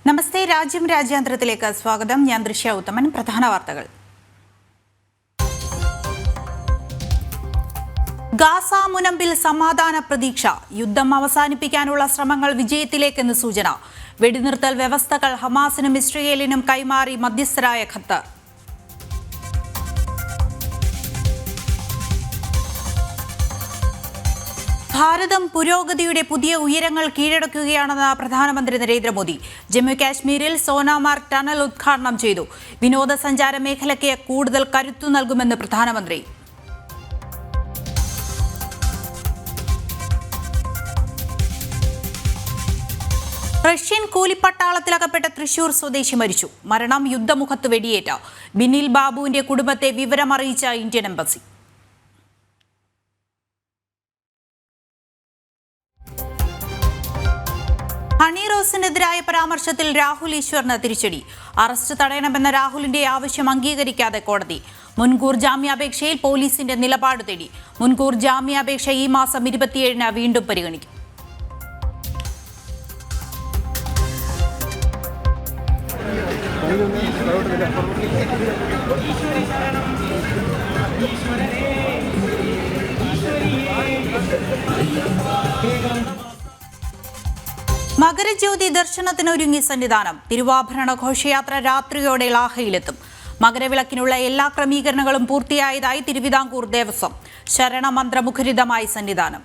നമസ്തേ, രാജ്യം രാജ്യാന്തരത്തിലേക്ക് സ്വാഗതം. ഞാൻ ദൃശ്യ ഉത്തമൻ. പ്രധാന വാർത്തകൾ. ഗാസ മുനമ്പിൽ സമാധാന പ്രതീക്ഷ. യുദ്ധം അവസാനിപ്പിക്കാനുള്ള ശ്രമങ്ങൾ വിജയത്തിലേക്കെന്ന് സൂചന. വെടിനിർത്തൽ വ്യവസ്ഥകൾ ഹമാസിനും ഇസ്രയേലിനും കൈമാറി മധ്യസ്ഥരായ ഖത്തർ. ഭാരതം പുരോഗതിയുടെ പുതിയ ഉയരങ്ങൾ കീഴടക്കുകയാണെന്ന് പ്രധാനമന്ത്രി നരേന്ദ്രമോദി. ജമ്മു കാശ്മീരിൽ സോനാമാർഗ് ടണൽ ഉദ്ഘാടനം ചെയ്തു. വിനോദസഞ്ചാര മേഖലയ്ക്ക് കൂടുതൽ കരുത്തു നൽകുമെന്ന് പ്രധാനമന്ത്രി. റഷ്യൻ കൂലിപ്പട്ടാളത്തിലകപ്പെട്ട തൃശൂർ സ്വദേശി മരിച്ചു. മരണം യുദ്ധമുഖത്ത് വെടിയേറ്റ. ബിനിൽ ബാബുവിന്റെ കുടുംബത്തെ വിവരമറിയിച്ച ഇന്ത്യൻ എംബസി. ഹണി റോസിനെതിരായ പരാമർശത്തിൽ രാഹുൽ ഈശ്വറിന് തിരിച്ചടി. അറസ്റ്റ് തടയണമെന്ന രാഹുലിന്റെ ആവശ്യം അംഗീകരിക്കാതെ കോടതി. മുൻകൂർ ജാമ്യാപേക്ഷയിൽ പോലീസിന്റെ നിലപാട് തേടി. മുൻകൂർ ജാമ്യാപേക്ഷ ഈ മാസം 27-ന് വീണ്ടും പരിഗണിക്കും. മകരജ്യോതി ദർശനത്തിനൊരുങ്ങി സന്നിധാനം. തിരുവാഭരണ ഘോഷയാത്ര രാത്രിയോടെ ലാഹയിലെത്തും. മകരവിളക്കിനുള്ള എല്ലാ ക്രമീകരണങ്ങളും പൂർത്തിയായതായി തിരുവിതാംകൂർ ദേവസ്വം. ശരണമന്ത്രമുഖരിതമായി സന്നിധാനം.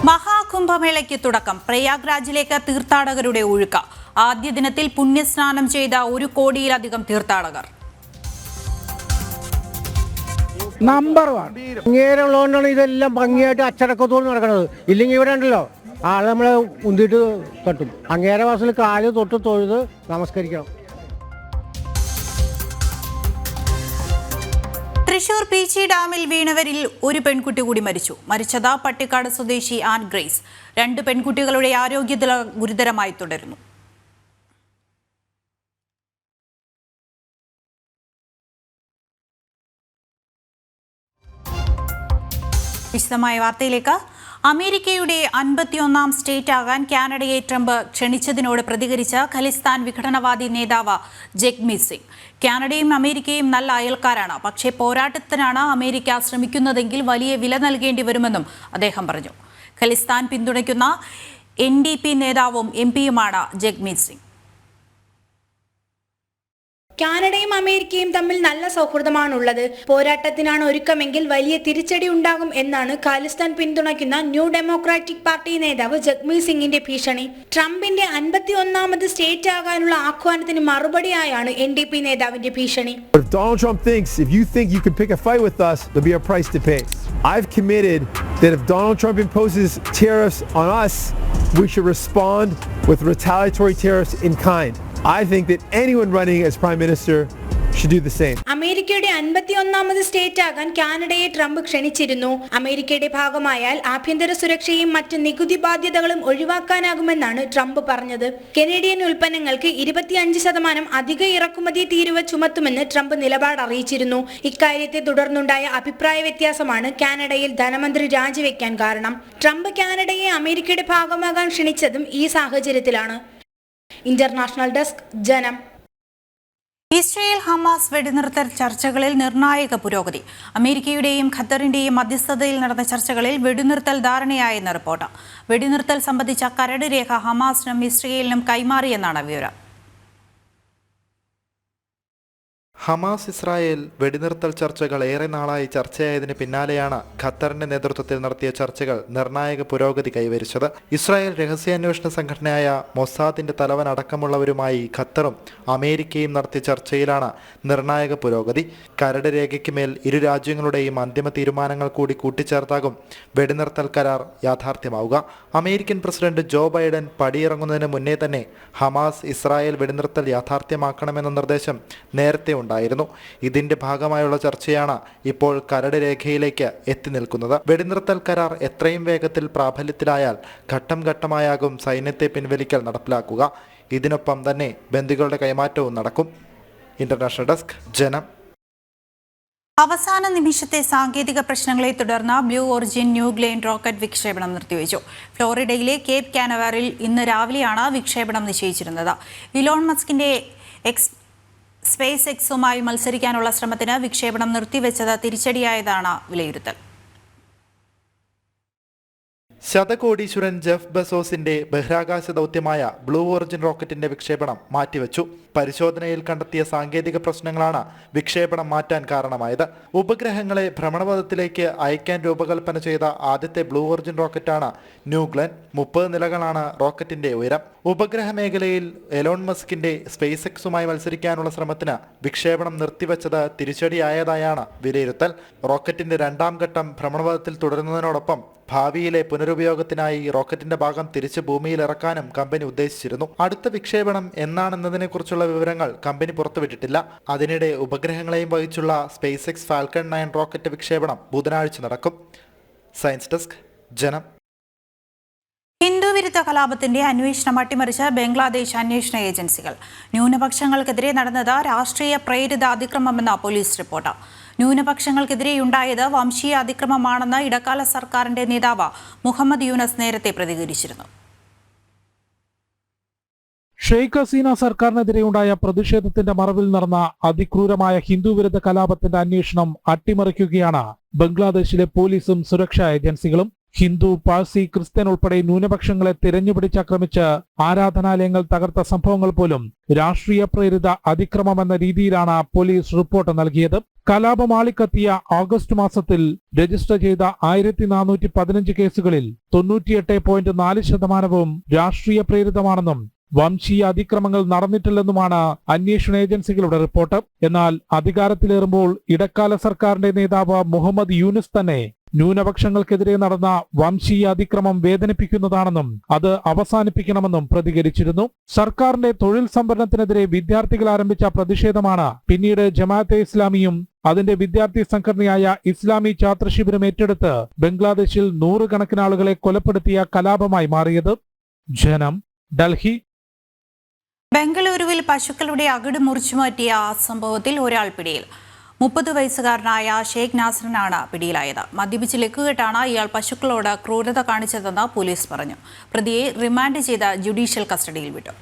മഹാകുംഭമേളയ്ക്ക് തുടക്കം. പ്രയാഗ്രാജിലേക്ക് തീർത്ഥാടകരുടെ ഒഴുക്ക്. ആദ്യ ദിനത്തിൽ പുണ്യസ്നാനം ചെയ്ത 1 കോടിയിലധികം തീർത്ഥാടകർ. നമ്പർ 1 ഇങ്ങനെയുള്ളതുകൊണ്ടാണ് ഇതെല്ലാം ഭംഗിയായിട്ട് അച്ചടക്കത്തോട് നടക്കുന്നത്. ഇല്ലെങ്കിൽ ഇവിടെ ഉണ്ടല്ലോ ആളെ നമ്മളെ ഉന്തിയിട്ട് തട്ടും. അങ്ങേരെ വാസൽ കാല് തൊട്ട് തൊഴുത് നമസ്കരിക്കണം. തൃശൂർ പീച്ചി ഡാമിൽ വീണവരിൽ ഒരു പെൺകുട്ടി കൂടി മരിച്ചു. മരിച്ചത് പട്ടിക്കാട് സ്വദേശി ആൻ ഗ്രേസ്. 2 പെൺകുട്ടികളുടെ ആരോഗ്യനില ഗുരുതരമായി തുടരുന്നു. വിശദമായ വാർത്തയിലേക്ക്. അമേരിക്കയുടെ 51ാം സ്റ്റേറ്റ് ആകാൻ കാനഡയെ ട്രംപ് ക്ഷണിച്ചതിനോട് പ്രതികരിച്ച ഖലിസ്ഥാൻ വിഘടനവാദി നേതാവ് ജഗ്മീത് സിംഗ്. കാനഡയും അമേരിക്കയും നല്ല അയൽക്കാരാണ്. പക്ഷേ പോരാട്ടത്തിനാണ് അമേരിക്ക ശ്രമിക്കുന്നതെങ്കിൽ വലിയ വില നൽകേണ്ടി വരുമെന്നും അദ്ദേഹം പറഞ്ഞു. ഖലിസ്ഥാൻ പിന്തുണയ്ക്കുന്ന NDP നേതാവും MP-യുമാണ് ജഗ്മീത് സിംഗ്. കാനഡയും അമേരിക്കയും തമ്മിൽ നല്ല സൗഹൃദമാണുള്ളത്. പോരാട്ടത്തിനാണ് ഒരുക്കമെങ്കിൽ വലിയ തിരിച്ചടി ഉണ്ടാകും എന്നാണ് ഖാലിസ്ഥാൻ പിന്തുണയ്ക്കുന്ന ന്യൂ ഡെമോക്രാറ്റിക് പാർട്ടി നേതാവ് ജഗ്മീത് സിംഗിന്റെ ഭീഷണി. ട്രംപിന്റെ 51ാമത് സ്റ്റേറ്റ് ആകാനുള്ള ആഹ്വാനത്തിന് മറുപടിയായാണ് NDP നേതാവിന്റെ ഭീഷണി. If Donald Trump thinks if you think you can pick a fight with us, there'll be a price to pay. I've committed that if Donald Trump imposes tariffs on us, we should respond with retaliatory tariffs in kind. I think that anyone running as Prime Minister should do the same. അമേരിക്കയുടെ 51ാമത് state ആകാൻ കാനഡയെ Trump ക്ഷണിച്ചിരുന്നു. അമേരിക്കയുടെ ഭാഗമായാൽ ആഭ്യന്തര സുരക്ഷയും മറ്റ് നികുതി ബാധ്യതകളും ഒഴിവാക്കാനാകുമെന്നാണ് Trump പറഞ്ഞത്. Canadian ഉൽപ്പന്നങ്ങൾക്ക് 25% അധിക ഇറക്കുമതി തീരുവ ചുമത്തുമെന്ന് ട്രംപ് നിലപാട് അറിയിച്ചിരുന്നു. ഇക്കാര്യത്തെ തുടർന്നുണ്ടായ അഭിപ്രായ വ്യത്യാസമാണ് കാനഡയിൽ ധനമന്ത്രി രാജിവെക്കാൻ കാരണം. ട്രംപ് കാനഡയെ അമേരിക്കയുടെ ഭാഗമാകാൻ ക്ഷണിച്ചതും ഈ സാഹചര്യത്തിലാണ്. ഇന്റർനാഷണൽ ഡെസ്ക്, ജനം. ഇസ്രയേൽ ഹമാസ് വെടിനിർത്തൽ ചർച്ചകളിൽ നിർണായക പുരോഗതി. അമേരിക്കയുടെയും ഖത്തറിന്റെയും മധ്യസ്ഥതയിൽ നടന്ന ചർച്ചകളിൽ വെടിനിർത്തൽ ധാരണയായെന്ന് റിപ്പോർട്ട്. വെടിനിർത്തൽ സംബന്ധിച്ച കരട് രേഖ ഹമാസിനും ഇസ്രയേലിനും കൈമാറിയെന്നാണ് വിവരം. ഹമാസ് ഇസ്രായേൽ വെടിനിർത്തൽ ചർച്ചകൾ ഏറെ നാളായി ചർച്ചയായതിന് പിന്നാലെയാണ് ഖത്തറിന്റെ നേതൃത്വത്തിൽ നടത്തിയ ചർച്ചകൾ നിർണായക പുരോഗതി കൈവരിച്ചത്. ഇസ്രായേൽ രഹസ്യാന്വേഷണ സംഘടനയായ മൊസാദിന്റെ തലവൻ അടക്കമുള്ളവരുമായി ഖത്തറും അമേരിക്കയും നടത്തിയ ചർച്ചയിലാണ് നിർണായക പുരോഗതി. കരട് രേഖയ്ക്ക് മേൽ ഇരു രാജ്യങ്ങളുടെയും അന്തിമ തീരുമാനങ്ങൾ കൂടി കൂട്ടിച്ചേർത്താകും വെടിനിർത്തൽ കരാർ യാഥാർത്ഥ്യമാവുക. അമേരിക്കൻ പ്രസിഡന്റ് ജോ ബൈഡൻ പടിയിറങ്ങുന്നതിന് മുന്നേ തന്നെ ഹമാസ് ഇസ്രായേൽ വെടിനിർത്തൽ യാഥാർത്ഥ്യമാക്കണമെന്ന നിർദ്ദേശം നേരത്തെ ഉണ്ടായിരുന്നു. ഇതിന്റെ ഭാഗമായുള്ള ചർച്ചയാണ് ഇപ്പോൾ കരട് രേഖയിലേക്ക് എത്തി നിൽക്കുന്നത്. വെടിനിർത്തൽ കരാർ എത്രയും വേഗത്തിൽ പ്രാബല്യത്തിലായാൽ ഘട്ടം ഘട്ടമായാകും സൈന്യത്തെ പിൻവലിക്കൽ നടപ്പിലാക്കുക. ഇതിനൊപ്പം തന്നെ ബന്ദികളുടെ കൈമാറ്റവും നടക്കും. ഇന്റർനാഷണൽ ഡെസ്ക്, ജനം. അവസാന നിമിഷത്തെ സാങ്കേതിക പ്രശ്നങ്ങളെ തുടർന്ന് Blue Origin New Glenn rocket വിക്ഷേപണം നിർത്തിവെച്ചു. ഫ്ലോറിഡയിലെ കേപ്പ് കാനവറിൽ ഇന്ന് രാവിലെയാണ് വിക്ഷേപണം നിശ്ചയിച്ചിരുന്നത്. ഇലോൺ മസ്കിന്റെ സ്പേസ് എക്സുമായി മത്സരിക്കാനുള്ള ശ്രമത്തിന് വിക്ഷേപണം നിർത്തിവെച്ചത് തിരിച്ചടിയായതാണ് വിലയിരുത്തൽ. ശതകോടീശ്വരൻ ജെഫ് ബെസോസിന്റെ ബഹിരാകാശ ദൗത്യമായ ബ്ലൂ ഒറിജിൻ റോക്കറ്റിന്റെ വിക്ഷേപണം മാറ്റിവെച്ചു. പരിശോധനയിൽ കണ്ടെത്തിയ സാങ്കേതിക പ്രശ്നങ്ങളാണ് വിക്ഷേപണം മാറ്റാൻ കാരണമായത്. ഉപഗ്രഹങ്ങളെ ഭ്രമണപഥത്തിലേക്ക് അയക്കാൻ രൂപകൽപ്പന ചെയ്ത ആദ്യത്തെ ബ്ലൂ ഒറിജിൻ റോക്കറ്റാണ് ന്യൂ ഗ്ലെൻ. 30 നിലകളാണ് റോക്കറ്റിന്റെ ഉയരം. ഉപഗ്രഹ മേഖലയിൽ എലോൺ മസ്കിന്റെ സ്പേസ് എക്സുമായി മത്സരിക്കാനുള്ള ശ്രമത്തിന് വിക്ഷേപണം നിർത്തിവെച്ചത് തിരിച്ചടിയായതായാണ് വിലയിരുത്തൽ. റോക്കറ്റിന്റെ 2ാം ഘട്ടം ഭ്രമണപഥത്തിൽ തുടരുന്നതിനോടൊപ്പം ഭാവിയിലെ പുനരുപയോഗത്തിനായി റോക്കറ്റിന്റെ ഭാഗം തിരിച്ച് ഭൂമിയിൽ ഇറക്കാനും കമ്പനി ഉദ്ദേശിച്ചിരുന്നു. അടുത്ത വിക്ഷേപണം എന്നാണെന്നതിനെക്കുറിച്ചുള്ള വിവരങ്ങൾ കമ്പനി പുറത്തുവിട്ടിട്ടില്ല. അതിനിടെ ഉപഗ്രഹങ്ങളെയും വഹിച്ചുള്ള സ്പേസ് എക്സ് ഫാൽക്കൺ 9 റോക്കറ്റ് വിക്ഷേപണം ബുധനാഴ്ച നടക്കും. സയൻസ് ഡെസ്ക്, ജനം. ഹിന്ദുവിരുദ്ധ കലാപത്തിന്റെ അന്വേഷണം അട്ടിമറിച്ച ബംഗ്ലാദേശ് അന്വേഷണ ഏജൻസികൾ. ന്യൂനപക്ഷങ്ങൾക്കെതിരെ നടന്നത് രാഷ്ട്രീയ പ്രേരിത അതിക്രമമെന്ന പോലീസ് റിപ്പോർട്ട്. ന്യൂനപക്ഷങ്ങൾക്കെതിരെയുണ്ടായത് വംശീയ അതിക്രമമാണെന്ന് ഇടക്കാല സർക്കാരിന്റെ നേതാവ് മുഹമ്മദ് യൂനസ് നേരത്തെ പ്രതികരിച്ചിരുന്നു. ഷെയ്ഖ് ഹസീന സർക്കാരിനെതിരെയുണ്ടായ പ്രതിഷേധത്തിന്റെ മറവിൽ നടന്ന അതിക്രൂരമായ ഹിന്ദുവിരുദ്ധ കലാപത്തിന്റെ അന്വേഷണം അട്ടിമറിക്കുകയാണ് ബംഗ്ലാദേശിലെ പോലീസും സുരക്ഷാ ഏജൻസികളും. ഹിന്ദു, പാഴ്സി, ക്രിസ്ത്യൻ ഉൾപ്പെടെ ന്യൂനപക്ഷങ്ങളെ തിരഞ്ഞുപിടിച്ചാക്രമിച്ച് ആരാധനാലയങ്ങൾ തകർത്ത സംഭവങ്ങൾ പോലും രാഷ്ട്രീയ പ്രേരിത അതിക്രമമെന്ന രീതിയിലാണ് പോലീസ് റിപ്പോർട്ട് നൽകിയത്. കലാപം ആളിക്കത്തിയ ഓഗസ്റ്റ് മാസത്തിൽ രജിസ്റ്റർ ചെയ്ത 1415 കേസുകളിൽ 98.4% രാഷ്ട്രീയ പ്രേരിതമാണെന്നും വംശീയ അതിക്രമങ്ങൾ നടന്നിട്ടില്ലെന്നുമാണ് അന്വേഷണ ഏജൻസികളുടെ റിപ്പോർട്ട്. എന്നാൽ അധികാരത്തിലേറുമ്പോൾ ഇടക്കാല സർക്കാരിന്റെ നേതാവ് മുഹമ്മദ് യൂനസ് തന്നെ ന്യൂനപക്ഷങ്ങൾക്കെതിരെ നടന്ന വംശീയ അതിക്രമം വേദനിപ്പിക്കുന്നതാണെന്നും അത് അവസാനിപ്പിക്കണമെന്നും പ്രതികരിച്ചിരുന്നു. സർക്കാരിന്റെ തൊഴിൽ സംവരണത്തിനെതിരെ വിദ്യാർത്ഥികൾ ആരംഭിച്ച പ്രതിഷേധമാണ് പിന്നീട് ജമാഅത്തെ ഇസ്ലാമിയും അതിന്റെ വിദ്യാർത്ഥി സംഘടനയായ ഇസ്ലാമി ഛാത്ര ശിബിരം ഏറ്റെടുത്ത് ബംഗ്ലാദേശിൽ 100 കണക്കിന് ആളുകളെ കൊലപ്പെടുത്തിയ കലാപമായി മാറിയത്. ജനം, ഡൽഹി. ബംഗളൂരുവിൽ പശുക്കളുടെ അകിട് മുറിച്ചുമാറ്റിയ സംഭവത്തിൽ ഒരാൾ പിടിയിൽ. 30 വയസ്സുകാരനായ ഷെയ്ഖ് നാസറിനാണ് പിടിയിലായത്. മദ്യപിച്ച് ലക്കുകെട്ടാണ് ഇയാൾ പശുക്കളോട് ക്രൂരത കാണിച്ചതെന്ന് പോലീസ് പറഞ്ഞു. പ്രതിയെ റിമാൻഡ് ചെയ്ത് ജുഡീഷ്യൽ കസ്റ്റഡിയിൽ വിട്ടു.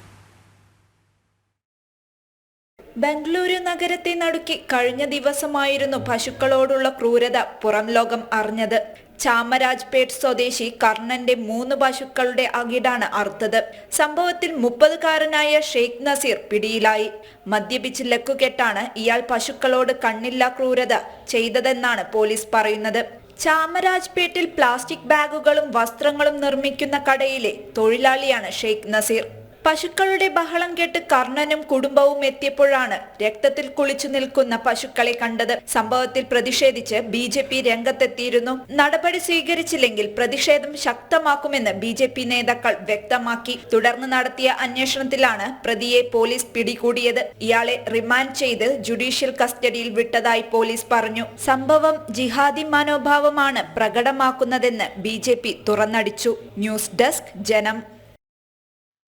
ബംഗളൂരു നഗരത്തെ നടുക്കി കഴിഞ്ഞ ദിവസമായിരുന്നു പശുക്കളോടുള്ള ക്രൂരത പുറം ലോകം അറിഞ്ഞത്. ചാമരാജ്പേട്ട് സ്വദേശി കർണന്റെ 3 പശുക്കളുടെ അകിടാണ് അറുത്തത്. സംഭവത്തിൽ 30-കാരനായ ഷെയ്ഖ് നസീർ പിടിയിലായി. മദ്യപിച്ച് ലക്കുകെട്ടാണ് ഇയാൾ പശുക്കളോട് കണ്ണില്ലാ ക്രൂരത ചെയ്തതെന്നാണ് പോലീസ് പറയുന്നത്. ചാമരാജ്പേട്ടിൽ പ്ലാസ്റ്റിക് ബാഗുകളും വസ്ത്രങ്ങളും നിർമ്മിക്കുന്ന കടയിലെ തൊഴിലാളിയാണ് ഷെയ്ഖ് നസീർ. പശുക്കളുടെ ബഹളം കേട്ട് കർണനും കുടുംബവും എത്തിയപ്പോഴാണ് രക്തത്തിൽ കുളിച്ചു നിൽക്കുന്ന പശുക്കളെ കണ്ടത്. സംഭവത്തിൽ പ്രതിഷേധിച്ച് BJP രംഗത്തെത്തിയിരുന്നു. നടപടി സ്വീകരിച്ചില്ലെങ്കിൽ പ്രതിഷേധം ശക്തമാക്കുമെന്ന് BJP നേതാക്കൾ വ്യക്തമാക്കി. തുടർന്ന് നടത്തിയ അന്വേഷണത്തിലാണ് പ്രതിയെ പോലീസ് പിടികൂടിയത്. ഇയാളെ റിമാൻഡ് ചെയ്ത് ജുഡീഷ്യൽ കസ്റ്റഡിയിൽ വിട്ടതായി പോലീസ് പറഞ്ഞു. സംഭവം ജിഹാദി മനോഭാവമാണ് പ്രകടമാക്കുന്നതെന്ന് BJP തുറന്നടിച്ചു. ന്യൂസ് ഡെസ്ക്, ജനം.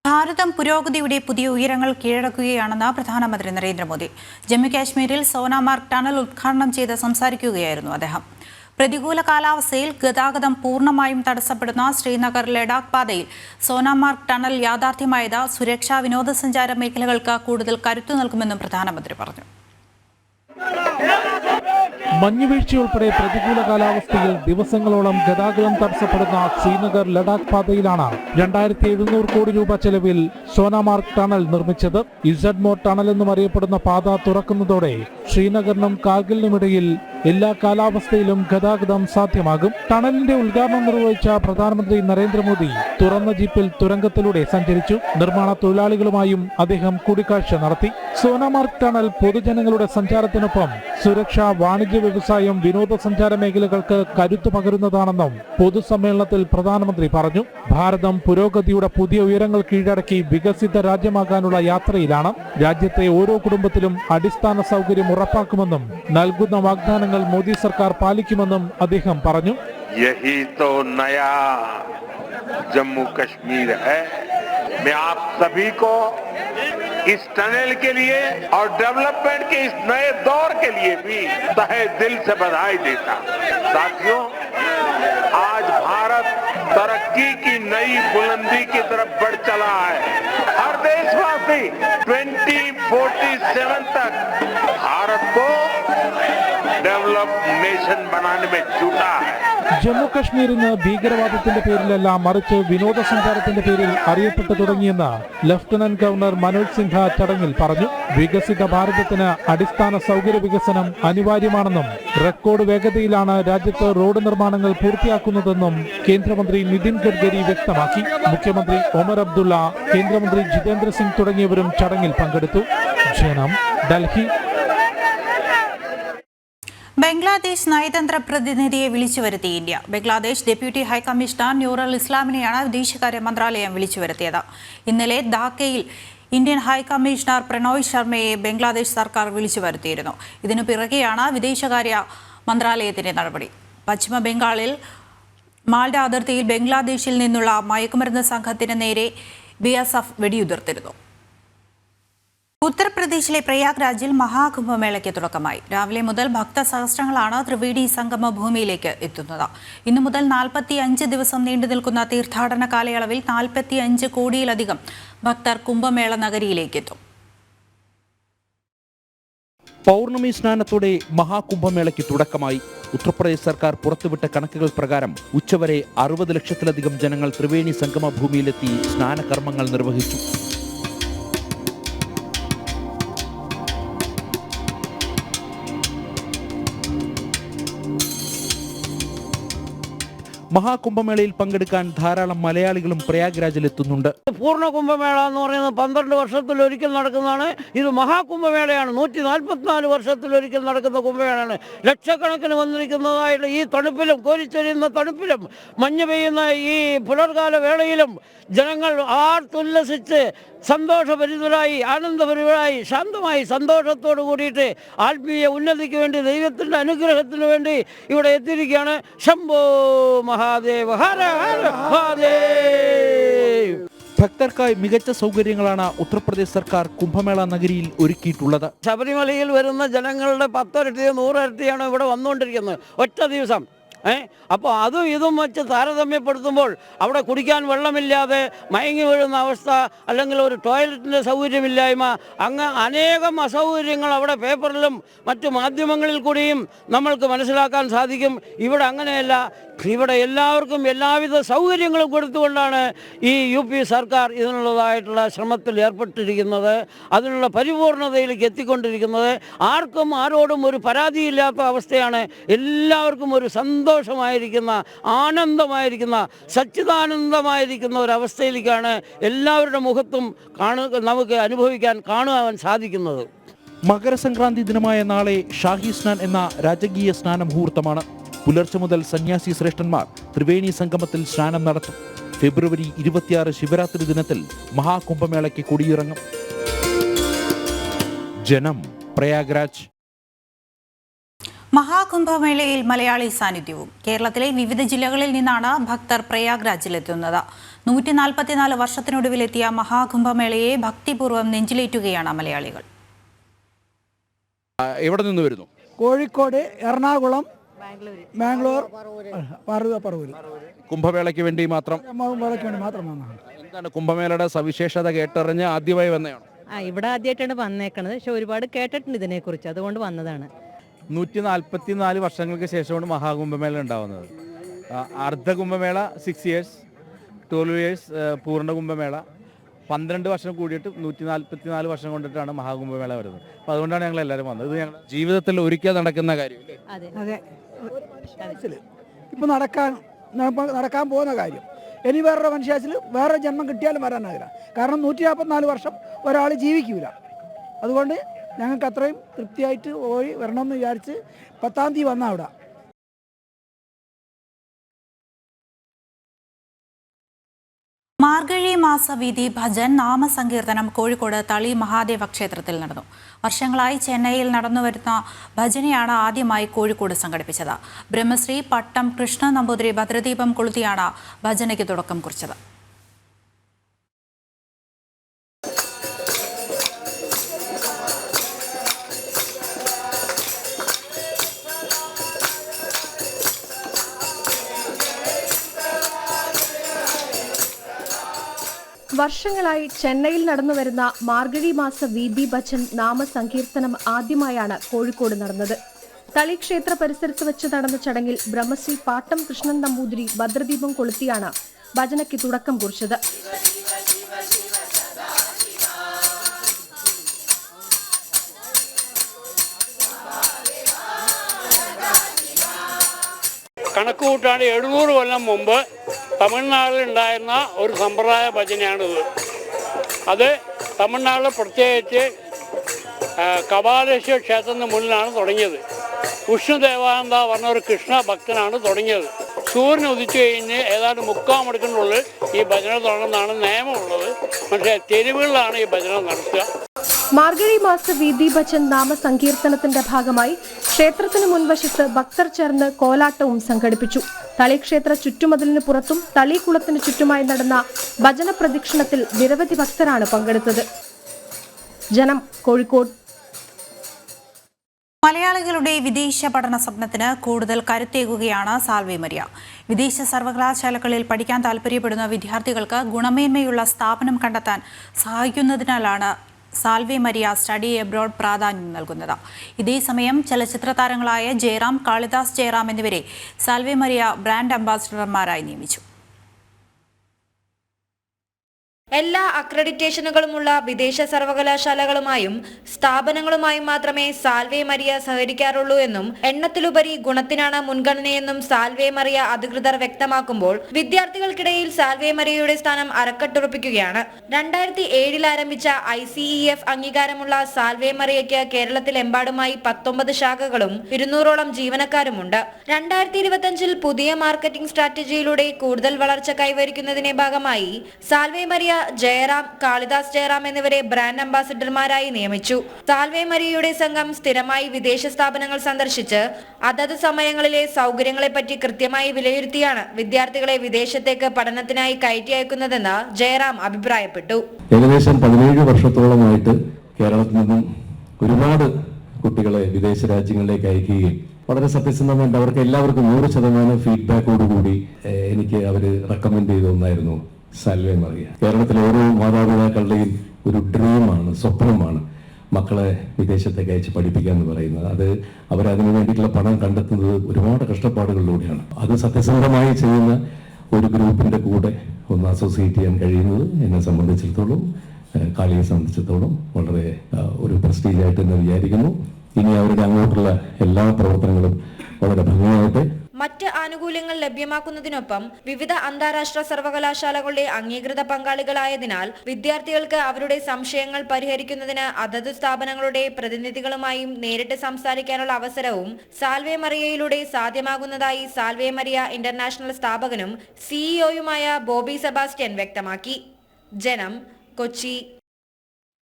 ഭാരതം പുരോഗതിയുടെ പുതിയ ഉയരങ്ങൾ കീഴടക്കുകയാണെന്ന് പ്രധാനമന്ത്രി നരേന്ദ്രമോദി. ജമ്മു കാശ്മീരിൽ സോനാമാർഗ് ടണൽ ഉദ്ഘാടനം ചെയ്ത് സംസാരിക്കുകയായിരുന്നു അദ്ദേഹം. പ്രതികൂല കാലാവസ്ഥയിൽ ഗതാഗതം പൂർണ്ണമായും തടസ്സപ്പെടുന്ന ശ്രീനഗർ ലഡാക്ക് പാതയിൽ സോനാമാർഗ് ടണൽ യാഥാർത്ഥ്യമായത് സുരക്ഷാ വിനോദസഞ്ചാര മേഖലകൾക്ക് കൂടുതൽ കരുത്തു നൽകുമെന്നും പ്രധാനമന്ത്രി പറഞ്ഞു. മഞ്ഞുവീഴ്ചയുൾപ്പെടെ പ്രതികൂല കാലാവസ്ഥയിൽ ദിവസങ്ങളോളം ഗതാഗതം തടസ്സപ്പെടുന്ന ശ്രീനഗർ ലഡാക്ക് പാതയിലാണ് 2700 കോടി രൂപ ചെലവിൽ സോനാമാർഗ് ടണൽ നിർമ്മിച്ചത്. ഇസഡ്മോർ ടണൽ എന്നും അറിയപ്പെടുന്ന പാത തുറക്കുന്നതോടെ ശ്രീനഗറിനും കാർഗിലിനുമിടയിൽ എല്ലാ കാലാവസ്ഥയിലും ഗതാഗതം സാധ്യമാകും. ടണലിന്റെ ഉദ്ഘാടനം നിർവഹിച്ച പ്രധാനമന്ത്രി നരേന്ദ്രമോദി തുറന്ന ജീപ്പിൽ തുരങ്കത്തിലൂടെ സഞ്ചരിച്ചു. നിർമ്മാണ തൊഴിലാളികളുമായും അദ്ദേഹം കൂടിക്കാഴ്ച നടത്തി. സോനാമാർഗ് ടണൽ പൊതുജനങ്ങളുടെ സഞ്ചാരത്തിനൊപ്പം സുരക്ഷ, വാണിജ്യ, വ്യവസായം, വിനോദസഞ്ചാര മേഖലകൾക്ക് കരുത്തു പകരുന്നതാണെന്നും പൊതുസമ്മേളനത്തിൽ പ്രധാനമന്ത്രി പറഞ്ഞു. ഭാരതം പുരോഗതിയുടെ പുതിയ ഉയരങ്ങൾ കീഴടക്കി വികസിത രാജ്യമാകാനുള്ള യാത്രയിലാണ്. രാജ്യത്തെ ഓരോ കുടുംബത്തിലും അടിസ്ഥാന സൗകര്യം ഉറപ്പാക്കുമെന്നും നൽകുന്ന വാഗ്ദാനങ്ങൾ മോദി സർക്കാർ പാലിക്കുമെന്നും അദ്ദേഹം പറഞ്ഞു. यही तो नया जम्मू कश्मीर है। मैं आप सभी को इस टनल के लिए और डेवलपमेंट के इस नए दौर के लिए भी तहे दिल से बधाई देता। साथियों, आज भारत तरक्की की नई बुलंदी की तरफ बढ़ चला है। हर देशवासी 2047 तक भारत को डेवलप्ड नेशन बनाने में जुटा है। ജമ്മു കശ്മീർ ഇന്ന് ഭീകരവാദത്തിന്റെ പേരിലല്ല മറിച്ച് വിനോദസഞ്ചാരത്തിന്റെ പേരിൽ അറിയപ്പെട്ടു തുടങ്ങിയെന്ന് ലഫ്റ്റനന്റ് ഗവർണർ മനോജ് സിൻഹ ചടങ്ങിൽ പറഞ്ഞു. വികസിത ഭാരതത്തിന് അടിസ്ഥാന സൗകര്യ വികസനം അനിവാര്യമാണെന്നും റെക്കോർഡ് വേഗതയിലാണ് രാജ്യത്ത് റോഡ് നിർമ്മാണങ്ങൾ പൂർത്തിയാക്കുന്നതെന്നും കേന്ദ്രമന്ത്രി നിതിൻ ഗഡ്കരി വ്യക്തമാക്കി. മുഖ്യമന്ത്രി ഒമർ അബ്ദുള്ള, കേന്ദ്രമന്ത്രി ജിതേന്ദ്ര സിംഗ് തുടങ്ങിയവരും ചടങ്ങിൽ പങ്കെടുത്തു. ജനം, ഡൽഹി. ബംഗ്ലാദേശ് നയതന്ത്ര പ്രതിനിധിയെ വിളിച്ചു വരുത്തി India. Bangladesh deputy high commissioner Noorul ഇസ്ലാമിനെയാണ് വിദേശകാര്യ മന്ത്രാലയം വിളിച്ചു വരുത്തിയത്. ഇന്നലെ ധാക്കയിൽ ഇന്ത്യൻ ഹൈക്കമ്മീഷണർ പ്രണോയ് ശർമ്മയെ ബംഗ്ലാദേശ് സർക്കാർ വിളിച്ചു വരുത്തിയിരുന്നു. ഇതിനു പിറകെയാണ് വിദേശകാര്യ മന്ത്രാലയത്തിന്റെ നടപടി. പശ്ചിമ ബംഗാളിൽ മാൾഡ അതിർത്തിയിൽ ബംഗ്ലാദേശിൽ നിന്നുള്ള മയക്കുമരുന്ന് സംഘത്തിന് നേരെ BSF വെടിയുതിർത്തിരുന്നു. ഉത്തർപ്രദേശിലെ പ്രയാഗ്രാജിൽ മഹാകുംഭമേളയ്ക്ക് തുടക്കമായി. രാവിലെ മുതൽ ഭക്തസഹസ്രങ്ങളാണ് ത്രിവേണി സംഗമ ഭൂമിയിലേക്ക് എത്തുന്നത്. ഇന്നു മുതൽ 45 ദിവസം നീണ്ടു നിൽക്കുന്ന തീർത്ഥാടന കാലയളവിൽ 45 കോടിയിലധികം ഭക്തർ കുംഭമേള നഗരിയിലേക്ക് എത്തും. പൗർണമി സ്നാനത്തോടെ മഹാകുംഭമേളയ്ക്ക് തുടക്കമായി. ഉത്തർപ്രദേശ് സർക്കാർ പുറത്തുവിട്ട കണക്കുകൾ പ്രകാരം ഉച്ചവരെ 60 ലക്ഷത്തിലധികം ജനങ്ങൾ ത്രിവേണി സംഗമ ഭൂമിയിലെത്തി സ്നാനകർമ്മങ്ങൾ നിർവഹിച്ചു. മഹാകുംഭമേളയിൽ പങ്കെടുക്കാൻ ധാരാളം മലയാളികളും പ്രയാഗ്രാജിൽ എത്തുന്നുണ്ട്. പൂർണ്ണ കുംഭമേള എന്ന് പറയുന്നത് 12 വർഷത്തിലൊരിക്കൽ നടക്കുന്നതാണ്. ഇത് മഹാകുംഭമേളയാണ്. 144 വർഷത്തിലൊരിക്കൽ നടക്കുന്ന കുംഭമേളയാണ്. ലക്ഷക്കണക്കിന് വന്നിരിക്കുന്നതായിട്ട് ഈ തണുപ്പിലും, കോരിച്ചൊരിയുന്ന തണുപ്പിലും, മഞ്ഞ് പെയ്യുന്ന ഈ പുലർകാല വേളയിലും ജനങ്ങൾ ആർത്തുല്ലസിച്ച് സന്തോഷഭരിതരായി, ആനന്ദഭരിതരായി, ശാന്തമായി, സന്തോഷത്തോടു കൂടിയിട്ട് ആത്മീയ ഉന്നതിക്ക് വേണ്ടി, ദൈവത്തിൻ്റെ അനുഗ്രഹത്തിന് വേണ്ടി ഇവിടെ എത്തിയിരിക്കുകയാണ്. ശംഭോ മഹാദേവ, ഹര ഹര മഹാദേവ്. ഭക്തർക്കായി മികച്ച സൗകര്യങ്ങളാണ് ഉത്തർപ്രദേശ് സർക്കാർ കുംഭമേള നഗരിയിൽ ഒരുക്കിയിട്ടുള്ളത്. ശബരിമലയിൽ വരുന്ന ജനങ്ങളുടെ 10 ഇരട്ടി 100 ഇരട്ടിയാണ് ഇവിടെ വന്നുകൊണ്ടിരിക്കുന്നത് ഒറ്റ ദിവസം. അപ്പോൾ അതും ഇതും വെച്ച് താരതമ്യപ്പെടുത്തുമ്പോൾ അവിടെ കുടിക്കാൻ വെള്ളമില്ലാതെ മയങ്ങി വീഴുന്ന അവസ്ഥ, അല്ലെങ്കിൽ ഒരു ടോയ്ലറ്റിൻ്റെ സൗകര്യമില്ലായ്മ, അങ്ങ് അനേകം അസൗകര്യങ്ങൾ അവിടെ പേപ്പറിലും മറ്റു മാധ്യമങ്ങളിൽ കൂടിയും നമ്മൾക്ക് മനസ്സിലാക്കാൻ സാധിക്കും. ഇവിടെ അങ്ങനെയല്ല. ഇവിടെ എല്ലാവർക്കും എല്ലാവിധ സൗകര്യങ്ങളും കൊടുത്തുകൊണ്ടാണ് ഈ UP സർക്കാർ ഇതിനുള്ളതായിട്ടുള്ള ശ്രമത്തിൽ ഏർപ്പെട്ടിരിക്കുന്നത്, അതിനുള്ള പരിപൂർണതയിലേക്ക് എത്തിക്കൊണ്ടിരിക്കുന്നത്. ആർക്കും ആരോടും ഒരു പരാതിയില്ലാത്ത അവസ്ഥയാണ്. എല്ലാവർക്കും ഒരു സന്തോഷമായിരിക്കുന്ന, ആനന്ദമായിരിക്കുന്ന, സച്ചിദാനന്ദമായിരിക്കുന്ന ഒരവസ്ഥയിലേക്കാണ് എല്ലാവരുടെ മുഖത്തും നമുക്ക് കാണുവാൻ സാധിക്കുന്നത്. മകരസംക്രാന്തി ദിനമായ നാളെ ഷാഹി സ്നാൻ എന്ന രാജകീയ സ്നാന മുഹൂർത്തമാണ്. പുലർച്ചെ മുതൽ സന്യാസി ശ്രേഷ്ഠന്മാർ ത്രിവേണി സംഗമത്തിൽ സ്നാനം നടത്തും. ഫെബ്രുവരി 26 ശിവരാത്രി ദിനത്തിൽ മഹാകുംഭമേളയ്ക്ക് കൊടിയിറങ്ങും. ജനം, പ്രയാഗ്രാജ്. മഹാകുംഭമേളയിൽ മലയാളി സാന്നിധ്യവും. കേരളത്തിലെ വിവിധ ജില്ലകളിൽ നിന്നാണ് ഭക്തർ പ്രയാഗ്രാജിലെത്തുന്നത്. 144 വർഷത്തിനൊടുവിലെത്തിയ മഹാകുംഭമേളയെ ഭക്തിപൂർവ്വം നെഞ്ചിലേറ്റുകയാണ് മലയാളികൾ. എവിടെ നിന്ന് വരുന്നു? കോഴിക്കോട്, എറണാകുളം, ബാംഗ്ലൂർ, പറവൂർ. കുംഭമേളയ്ക്ക് വേണ്ടി മാത്രം വന്നതാണ്. എന്താണ് കുംഭമേളയുടെ സവിശേഷത കേട്ടറിഞ്ഞ് ആദ്യമായി വന്നതാണ്? ഇവിടെ ആദ്യമായിട്ടാണ് വന്നേക്കണത്. പക്ഷെ ഒരുപാട് കേട്ടിട്ടുണ്ട് ഇതിനെക്കുറിച്ച്, അതുകൊണ്ട് വന്നതാണ്. 144 വർഷങ്ങൾക്ക് ശേഷമാണ് മഹാകുംഭമേള ഉണ്ടാവുന്നത്. അർദ്ധ കുംഭമേള 6 years, 12 years പൂർണ്ണ കുംഭമേള 12 വർഷം കൂടിയിട്ട് 144 വർഷം കൊണ്ടിട്ടാണ് മഹാകുംഭമേള വരുന്നത്. അപ്പോൾ അതുകൊണ്ടാണ് ഞങ്ങൾ എല്ലാവരും വന്നത്. ഇത് ഞങ്ങൾ ജീവിതത്തിൽ ഒരിക്കൽ നടക്കുന്ന കാര്യം. അതെ, ഇപ്പം നടക്കാൻ പോകുന്ന കാര്യം. ഇനി വേറൊരു മനുഷ്യത്തിൽ വേറെ ജന്മം കിട്ടിയാലും വരാനാകില്ല. കാരണം 144 വർഷം ഒരാൾ ജീവിക്കൂല. അതുകൊണ്ട് ഞങ്ങൾക്ക് അത്രയും തൃപ്തിയായിട്ട് പോയി വരണമെന്ന് വിചാരിച്ച് 10-ാം തീയതി വന്ന അവിടെ. മാർഗഴി മാസവീതി ഭജൻ നാമസങ്കീർത്തനം കോഴിക്കോട് തളി മഹാദേവ ക്ഷേത്രത്തിൽ നടന്നു. വർഷങ്ങളായി ചെന്നൈയിൽ നടന്നുവരുന്ന ഭജനയാണ് ആദ്യമായി കോഴിക്കോട് സംഘടിപ്പിച്ചത്. ബ്രഹ്മശ്രീ പട്ടം കൃഷ്ണ നമ്പൂതിരി ഭദ്രദീപം കൊളുത്തിയാണ് ഭജനയ്ക്ക് തുടക്കം കുറിച്ചത്. വർഷങ്ങളായി ചെന്നൈയിൽ നടന്നുവരുന്ന മാർഗഴി മാസ വീതി ഭജൻ നാമസങ്കീർത്തനം ആദ്യമായാണ് കോഴിക്കോട് നടന്നത്. തളി ക്ഷേത്ര പരിസരത്ത് വെച്ച് നടന്ന ചടങ്ങിൽ ബ്രഹ്മശ്രീ പാട്ടം കൃഷ്ണൻ നമ്പൂതിരി ഭദ്രദീപം കൊളുത്തിയാണ് ഭജനയ്ക്ക് തുടക്കം കുറിച്ചത്. കണക്കുകൂട്ടാണ്ട് 700 കൊല്ലം മുമ്പ് തമിഴ്നാട്ടിൽ ഉണ്ടായിരുന്ന ഒരു സമ്പ്രദായ ഭജനയാണിത്. അത് തമിഴ്നാട്ടിൽ പ്രത്യേകിച്ച് കപാലേശ്വര ക്ഷേത്രത്തിന് മുന്നിലാണ് തുടങ്ങിയത്. വിഷ്ണുദേവാനന്ദ പറഞ്ഞ ഒരു കൃഷ്ണ ഭക്തനാണ് തുടങ്ങിയത്. സൂര്യൻ ഉദിച്ചു കഴിഞ്ഞ് ഏതാണ്ട് 3/4 മണിക്കൂറിനുള്ളിൽ ഈ ഭജന തുടങ്ങുന്നതാണ് നിയമമുള്ളത്. പക്ഷേ തെരുവുകളിലാണ് ഈ ഭജന നടത്തുക. മാർഗഴി മാസ വീതി ഭജൻ നാമസങ്കീർത്തനത്തിന്റെ ഭാഗമായി ക്ഷേത്രത്തിന് മുൻവശത്ത് ഭക്തർ ചേർന്ന് കോലാട്ടവും സംഘടിപ്പിച്ചു. തളിക്ഷേത്ര ചുറ്റുമതിലിന് പുറത്തും തളിക്കുളത്തിന് ചുറ്റുമായി നടന്ന ഭജന പ്രദക്ഷിണത്തിൽ നിരവധി ഭക്തരാണ് പങ്കെടുത്തത്. ജനം, കോഴിക്കോട്. മലയാളികളുടെ വിദേശ പഠന സ്വപ്നത്തിന് കൂടുതൽ കരുത്തേകുകയാണ് സാൽവേ മരിയ. വിദേശ സർവകലാശാലകളിൽ പഠിക്കാൻ താൽപ്പര്യപ്പെടുന്ന വിദ്യാർത്ഥികൾക്ക് ഗുണമേന്മയുള്ള സ്ഥാപനം കണ്ടെത്താൻ സഹായിക്കുന്നതിനാലാണ് സാൽവേ മരിയ സ്റ്റഡി എബ്രോഡ് പ്രാധാന്യം നൽകുന്നത്. ഇതേസമയം ചലച്ചിത്ര താരങ്ങളായ ജയറാം, കാളിദാസ് ജയറാം എന്നിവരെ സാൽവേ മരിയ ബ്രാൻഡ് അംബാസിഡർമാരായി നിയമിച്ചു. എല്ലാ അക്രഡിറ്റേഷനുകളുമുള്ള വിദേശ സർവകലാശാലകളുമായും സ്ഥാപനങ്ങളുമായും മാത്രമേ സാൽവേ മരിയ സഹകരിക്കാറുള്ളൂ എന്നും എണ്ണത്തിലുപരി ഗുണത്തിനാണ് മുൻഗണനയെന്നും സാൽവേ മരിയ അധികൃതർ വ്യക്തമാക്കുമ്പോൾ വിദ്യാർത്ഥികൾക്കിടയിൽ സാൽവേ മരിയയുടെ സ്ഥാനം അരക്കെട്ടുറപ്പിക്കുകയാണ്. 2007 ആരംഭിച്ച ICEF അംഗീകാരമുള്ള സാൽവേ മരിയയ്ക്ക് കേരളത്തിലെമ്പാടുമായി 19 ശാഖകളും 200ഓളം ജീവനക്കാരുമുണ്ട്. 2025 പുതിയ മാർക്കറ്റിംഗ് സ്ട്രാറ്റജിയിലൂടെ കൂടുതൽ വളർച്ച കൈവരിക്കുന്നതിന്റെ ഭാഗമായി സാൽവേ മരിയ ജയറാം, കാളിദാസ് ജയറാം എന്നിവരെ ബ്രാൻഡ് അംബാസിഡർമാരായി നിയമിച്ചു. സാൽവേ മരിയയുടെ സംഘം സ്ഥിരമായി വിദേശ സ്ഥാപനങ്ങൾ സന്ദർശിച്ച് അതത് സമയങ്ങളിലെ സൗകര്യങ്ങളെപ്പറ്റി കൃത്യമായി വിലയിരുത്തിയാണ് വിദ്യാർത്ഥികളെ വിദേശത്തേക്ക് പഠനത്തിനായി കയറ്റി അയക്കുന്നതെന്ന് ജയറാം അഭിപ്രായപ്പെട്ടു. ഏകദേശം 17 വർഷത്തോളമായിട്ട് കേരളത്തിൽ നിന്നും ഒരുപാട് കുട്ടികളെ വിദേശ രാജ്യങ്ങളിലേക്ക് അയക്കുകയും വളരെ സത്യസന്ധമായിട്ട് അവർക്ക് എല്ലാവർക്കും 100% ഫീഡ്ബാക്കോടുകൂടി എനിക്ക് അവർ റെക്കമെൻഡ് ചെയ്ത ഒന്നായിരുന്നു സാൽവേ മരിയ. കേരളത്തിലെ ഓരോ മാതാപിതാക്കളുടെയും ഒരു ഡ്രീമാണ്, സ്വപ്നമാണ് മക്കളെ വിദേശത്തേക്ക് അയച്ച് പഠിപ്പിക്കുക എന്ന് പറയുന്നത്. അത് അവരതിനു വേണ്ടിയിട്ടുള്ള പണം കണ്ടെത്തുന്നത് ഒരുപാട് കഷ്ടപ്പാടുകളിലൂടെയാണ്. അത് സത്യസന്ധമായി ചെയ്യുന്ന ഒരു ഗ്രൂപ്പിന്റെ കൂടെ ഒന്ന് അസോസിയേറ്റ് ചെയ്യാൻ കഴിയുന്നത് എന്നെ സംബന്ധിച്ചിടത്തോളം, കാളിയെ സംബന്ധിച്ചിടത്തോളം വളരെ ഒരു പ്രസ്റ്റീജായിട്ട് എന്ന് വിചാരിക്കുന്നു. ഇനി അവരുടെ അങ്ങോട്ടുള്ള എല്ലാ പ്രവർത്തനങ്ങളും വളരെ ഭംഗിയായിട്ട്. മറ്റ് ആനുകൂല്യങ്ങൾ ലഭ്യമാക്കുന്നതിനൊപ്പം വിവിധ അന്താരാഷ്ട്ര സർവകലാശാലകളുടെ അംഗീകൃത പങ്കാളികളായതിനാൽ വിദ്യാർത്ഥികൾക്ക് അവരുടെ സംശയങ്ങൾ പരിഹരിക്കുന്നതിന് അതത് സ്ഥാപനങ്ങളുടെ പ്രതിനിധികളുമായും നേരിട്ട് സംസാരിക്കാനുള്ള അവസരവും സാൽവേ മരിയയിലൂടെ സാധ്യമാകുന്നതായി സാൽവേ മരിയ ഇന്റർനാഷണൽ സ്ഥാപകനും സിഇഒയുമായ ബോബി സെബാസ്റ്റ്യൻ വ്യക്തമാക്കി. ജനം, കൊച്ചി.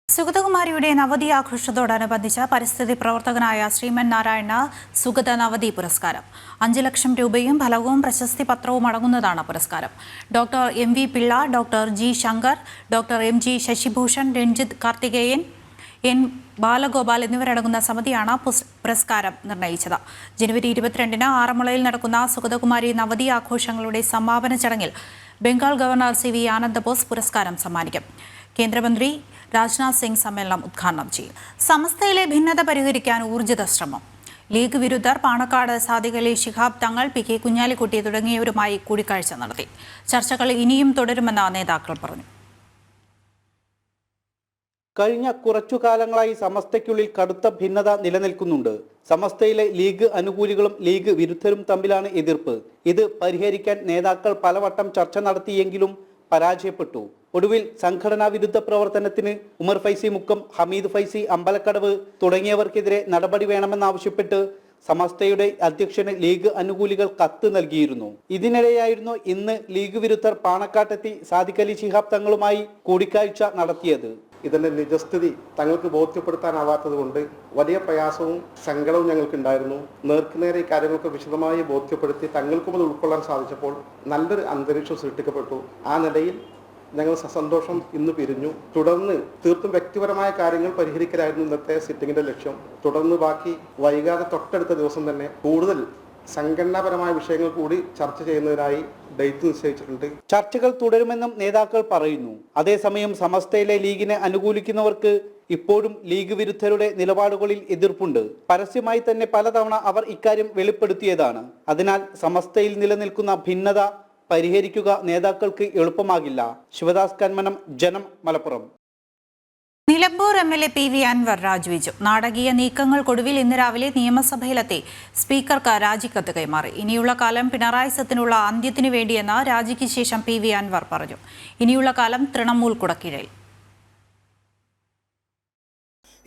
സുഗതകുമാരിയുടെ നവതി ആഘോഷത്തോടനുബന്ധിച്ച് പരിസ്ഥിതി പ്രവർത്തകനായ ശ്രീമൻ നാരായണ സുഗത നവതി പുരസ്കാരം. 5 ലക്ഷം രൂപയും ഫലകവും പ്രശസ്തി പത്രവും അടങ്ങുന്നതാണ് പുരസ്കാരം. Doctor MV Pillai, doctor G Shankar, doctor MG Shashibhushan, Ranjith Karthikeyan, N Balagopal എന്നിവരടങ്ങുന്ന സമിതിയാണ് പുരസ്കാരം നിർണയിച്ചത്. ജനുവരി 22-ന് ആറന്മുളയിൽ നടക്കുന്ന സുഗതകുമാരി നവതി ആഘോഷങ്ങളുടെ സമാപന ചടങ്ങിൽ ബംഗാൾ ഗവർണർ CV ആനന്ദബോസ് പുരസ്കാരം സമ്മാനിക്കും. കേന്ദ്രമന്ത്രി രാജ്നാഥ് സിംഗ് സമ്മേളനം ഉദ്ഘാടനം ചെയ്യും. സമസ്തയിലെ ഭിന്നത പരിഹരിക്കാൻ ഊർജിത ശ്രമം. ലീഗ് വിരുദ്ധർ പാണക്കാട് സാദിഖ് അലി ശിഹാബ് തങ്ങൾ, PK കുഞ്ഞാലിക്കുട്ടി തുടങ്ങിയവരുമായി കൂടിക്കാഴ്ച നടത്തി. ചർച്ചകൾ ഇനിയും തുടരുമെന്ന് നേതാക്കൾ പറഞ്ഞു. കഴിഞ്ഞ കുറച്ചു കാലങ്ങളായി സമസ്തയ്ക്കുള്ളിൽ കടുത്ത ഭിന്നത നിലനിൽക്കുന്നുണ്ട്. സമസ്തയിലെ ലീഗ് അനുകൂലികളും ലീഗ് വിരുദ്ധരും തമ്മിലാണ് എതിർപ്പ്. ഇത് പരിഹരിക്കാൻ നേതാക്കൾ പലവട്ടം ചർച്ച നടത്തിയെങ്കിലും പരാജയപ്പെട്ടു. ഒടുവിൽ സംഘടനാ വിരുദ്ധ പ്രവർത്തനത്തിന് ഉമർ ഫൈസി മുക്കം, ഹമീദ് ഫൈസി അമ്പലക്കടവ് തുടങ്ങിയവർക്കെതിരെ നടപടി വേണമെന്നാവശ്യപ്പെട്ട് സമസ്തയുടെ അധ്യക്ഷന് ലീഗ് അനുകൂലികൾ കത്ത് നൽകിയിരുന്നു. ഇതിനിടെയായിരുന്നു ഇന്ന് ലീഗ് വിരുദ്ധർ പാണക്കാട്ടെത്തി സാദിഖ് അലി ശിഹാബ് തങ്ങളുമായി കൂടിക്കാഴ്ച നടത്തിയത്. ഇതിന്റെ നിജസ്ഥിതി തങ്ങൾക്ക് ബോധ്യപ്പെടുത്താനാവാത്തത് കൊണ്ട് വലിയ പ്രയാസവും സങ്കടവും ഞങ്ങൾക്കുണ്ടായിരുന്നു. നേർക്കുനേരെ കാര്യങ്ങൾക്ക് വിശദമായി ബോധ്യപ്പെടുത്തി തങ്ങൾക്കും അത് ഉൾക്കൊള്ളാൻ സാധിച്ചപ്പോൾ നല്ലൊരു അന്തരീക്ഷം സൃഷ്ടിക്കപ്പെട്ടു. ആ നിലയിൽ ഞങ്ങൾ സന്തോഷം ഇന്ന് പിരിഞ്ഞു. തുടർന്ന് തീർത്തും വ്യക്തിപരമായ കാര്യങ്ങൾ പരിഹരിക്കലായിരുന്നു ഇന്നത്തെ സിറ്റിംഗിന്റെ ലക്ഷ്യം. തുടർന്ന് ബാക്കി വൈകാതെ തൊട്ടടുത്ത ദിവസം തന്നെ കൂടുതൽ സംഘടനാപരമായ വിഷയങ്ങൾ കൂടി ചർച്ച ചെയ്യുന്നതിനായി ഡേറ്റ് നിശ്ചയിച്ചിട്ടുണ്ട്. ചർച്ചകൾ തുടരുമെന്നും നേതാക്കൾ പറയുന്നു. അതേസമയം സമസ്തയിലെ ലീഗിനെ അനുകൂലിക്കുന്നവർക്ക് ഇപ്പോഴും ലീഗ് വിരുദ്ധരുടെ നിലപാടുകളിൽ എതിർപ്പുണ്ട്. പരസ്യമായി തന്നെ പലതവണ അവർ ഇക്കാര്യം വെളിപ്പെടുത്തിയതാണ്. അതിനാൽ സമസ്തയിൽ നിലനിൽക്കുന്ന ഭിന്നത പരിഹരിക്കുക നേതാക്കൾക്ക് എളുപ്പമാകില്ല. ശിവദാസ് കന്മനം, ജനം, മലപ്പുറം. നിലമ്പൂർ MLA PV അൻവർ രാജിവെച്ചു. നാടകീയ നീക്കങ്ങൾക്കൊടുവിൽ ഇന്ന് രാവിലെ നിയമസഭയിലെത്തി സ്പീക്കർക്ക് രാജിക്കത്ത് കൈമാറി. ഇനിയുള്ള കാലം പിണറായി സത്തിനുള്ള അന്ത്യത്തിനു വേണ്ടിയെന്ന് രാജിക്ക് ശേഷം PV അൻവർ പറഞ്ഞു. ഇനിയുള്ള കാലം തൃണമൂൽ കുടക്കീഴിൽ.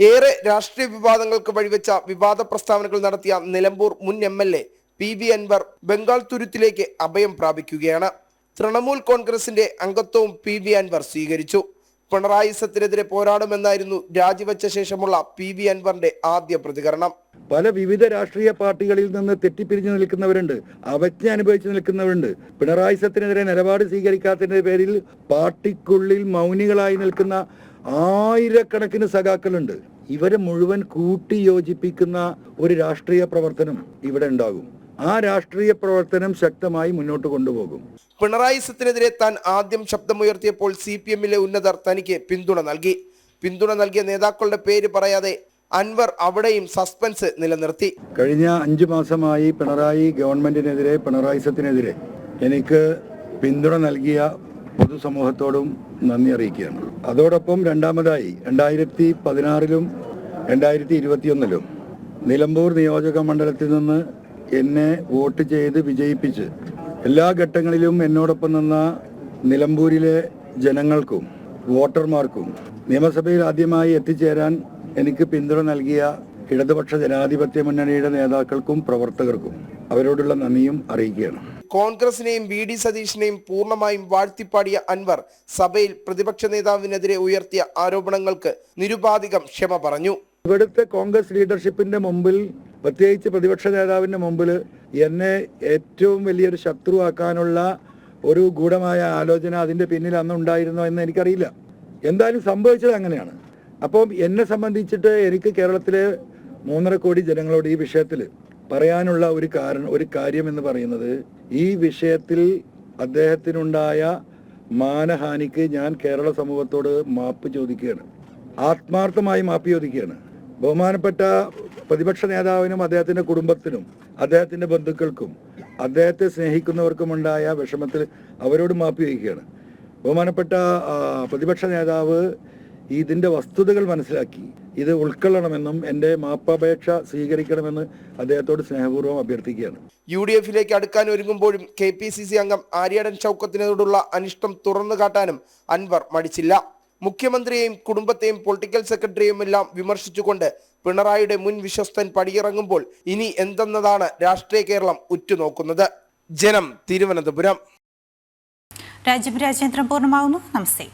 ഏറെ രാഷ്ട്രീയ വിവാദങ്ങൾക്ക് വഴിവെച്ച വിവാദ പ്രസ്താവനകൾ നടത്തിയ നിലമ്പൂർ മുൻ MLA PV അൻവർ ബംഗാൾ തുരുത്തിലേക്ക് അഭയം പ്രാപിക്കുകയാണ്. തൃണമൂൽ കോൺഗ്രസിന്റെ അംഗത്വവും PV അൻവർ സ്വീകരിച്ചു. പിണറായി സത്തിനെതിരെ പോരാടുമെന്നായിരുന്നു രാജിവെച്ച ശേഷമുള്ള PV അൻവറിന്റെ ആദ്യ പ്രതികരണം. പല വിവിധ രാഷ്ട്രീയ പാർട്ടികളിൽ നിന്ന് തെറ്റിപ്പിരിഞ്ഞു നിൽക്കുന്നവരുണ്ട്, അവജ്ഞ അനുഭവിച്ചു നിൽക്കുന്നവരുണ്ട്. പിണറായി സത്തിനെതിരെ നിലപാട് സ്വീകരിക്കാത്തതിന്റെ പേരിൽ പാർട്ടിക്കുള്ളിൽ മൗനികളായി നിൽക്കുന്ന ആയിരക്കണക്കിന് സഖാക്കളുണ്ട്. ഇവരെ മുഴുവൻ കൂട്ടി യോജിപ്പിക്കുന്ന ഒരു രാഷ്ട്രീയ പ്രവർത്തനം ഇവിടെ ഉണ്ടാകും. ആ രാഷ്ട്രീയ പ്രവർത്തനം ശക്തമായി മുന്നോട്ട് കൊണ്ടുപോകും. പിണറായി സത്തിനെതിരെ താൻ ആദ്യം ശബ്ദമുയർത്തിയപ്പോൾ CPM-ലെ ഉന്നതർ തനിക്ക് പിന്തുണ നൽകിയ നേതാക്കളുടെ പേര് പറയാതെ അൻവർ അവിടെയും സസ്പെൻസ് നിലനിർത്തി. കഴിഞ്ഞ 5 മാസമായി പിണറായി ഗവൺമെന്റിനെതിരെ, പിണറായി സത്തിനെതിരെ എനിക്ക് പിന്തുണ നൽകിയ പൊതുസമൂഹത്തോടും നന്ദി അറിയിക്കുകയാണ്. അതോടൊപ്പം രണ്ടാമതായി 2016-ലും 2021-ലും നിലമ്പൂർ നിയോജക മണ്ഡലത്തിൽ നിന്ന് എന്നെ വോട്ട് ചെയ്ത് വിജയിപ്പിച്ച് എല്ലാ ഘട്ടങ്ങളിലും എന്നോടൊപ്പം നിന്ന നിലമ്പൂരിലെ ജനങ്ങൾക്കും വോട്ടർമാർക്കും നിയമസഭയിൽ ആദ്യമായി എത്തിച്ചേരാൻ എനിക്ക് പിന്തുണ നൽകിയ ഇടതുപക്ഷ ജനാധിപത്യ മുന്നണിയുടെ നേതാക്കൾക്കും പ്രവർത്തകർക്കും അവരോടുള്ള നന്ദിയും അറിയിക്കുകയാണ്. കോൺഗ്രസിനെയും VD സതീഷിനെയും പൂർണ്ണമായും വാഴ്ത്തിപ്പാടിയ അൻവർ സഭയിൽ പ്രതിപക്ഷ നേതാവിനെതിരെ ഉയർത്തിയ ആരോപണങ്ങൾക്ക് നിരുപാധികം ക്ഷമ പറഞ്ഞു. ഇവിടുത്തെ കോൺഗ്രസ് ലീഡർഷിപ്പിന്റെ മുമ്പിൽ, പ്രത്യേകിച്ച് പ്രതിപക്ഷ നേതാവിന്റെ മുമ്പിൽ എന്നെ ഏറ്റവും വലിയൊരു ശത്രുവാക്കാനുള്ള ഒരു ഗൂഢമായ ആലോചന അതിന്റെ പിന്നിൽ അന്ന് ഉണ്ടായിരുന്നോ എന്ന് എനിക്കറിയില്ല. എന്തായാലും സംഭവിച്ചത് അങ്ങനെയാണ്. അപ്പം എന്നെ സംബന്ധിച്ചിട്ട് എനിക്ക് കേരളത്തിലെ 3.5 കോടി ജനങ്ങളോട് ഈ വിഷയത്തിൽ പറയാനുള്ള ഒരു കാര്യം എന്ന് പറയുന്നത്, ഈ വിഷയത്തിൽ അദ്ദേഹത്തിനുണ്ടായ മാനഹാനിക്ക് ഞാൻ കേരള സമൂഹത്തോട് മാപ്പ് ചോദിക്കുകയാണ്, ആത്മാർത്ഥമായി മാപ്പ് ചോദിക്കുകയാണ്. ബഹുമാനപ്പെട്ട പ്രതിപക്ഷ നേതാവിനും അദ്ദേഹത്തിന്റെ കുടുംബത്തിനും അദ്ദേഹത്തിന്റെ ബന്ധുക്കൾക്കും അദ്ദേഹത്തെ സ്നേഹിക്കുന്നവർക്കുമുണ്ടായ വിഷമത്തിൽ അവരോട് മാപ്പ് ചോദിക്കുകയാണ്. ബഹുമാനപ്പെട്ട പ്രതിപക്ഷ നേതാവ് ഇതിന്റെ വസ്തുതകൾ മനസ്സിലാക്കി ഇത് ഉൾക്കൊള്ളണമെന്നും എൻ്റെ മാപ്പപേക്ഷ സ്വീകരിക്കണമെന്ന് അദ്ദേഹത്തോട് സ്നേഹപൂർവ്വം അഭ്യർത്ഥിക്കുകയാണ്. UDF-ലേക്ക് അടുക്കാൻ ഒരുങ്ങുമ്പോഴും KPCC അംഗം ആര്യാടൻ ഷൗക്കത്തിനോടുള്ള അനിഷ്ടം തുറന്നു കാട്ടാനും അൻവർ മടിച്ചില്ല. മുഖ്യമന്ത്രിയെയും കുടുംബത്തെയും പൊളിറ്റിക്കൽ സെക്രട്ടറിയും എല്ലാം വിമർശിച്ചുകൊണ്ട് പിണറായിയുടെ മുൻ വിശ്വസ്തൻ പടിയിറങ്ങുമ്പോൾ ഇനി എന്തെന്നതാണ് രാഷ്ട്രീയ കേരളം ഉറ്റുനോക്കുന്നത്. ജനം, തിരുവനന്തപുരം. രാജ്യം രാജ്യാന്തരം പൂർണ്ണമാവുന്നു. നമസ്തേ.